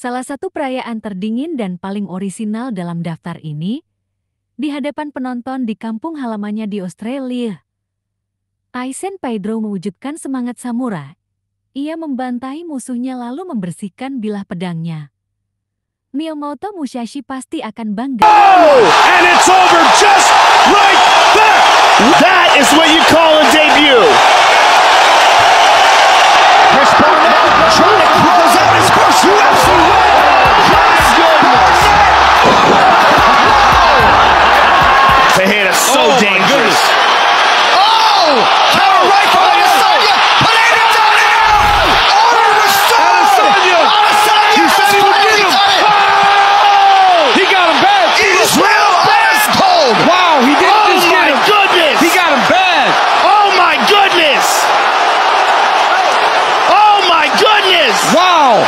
Salah satu perayaan terdingin dan paling orisinal dalam daftar ini, di hadapan penonton di kampung halamannya di Australia. Tyson Pedro mewujudkan semangat samurai. Ia membantai musuhnya lalu membersihkan bilah pedangnya. Miyamoto Musashi pasti akan bangga. Oh! And it's over just right there! That is what you call a debut! Chris Barnett trying to close out his first UFC win! My goodness! Tejada so dangerous. Oh! Counter right from Adesanya! Pineda down and out! Order restored! Adesanya! He said he would get him! He got him bad. Israel ice cold! Wow, he didn't just get him. Goodness! He got him bad. Oh my goodness! Oh my goodness! Wow.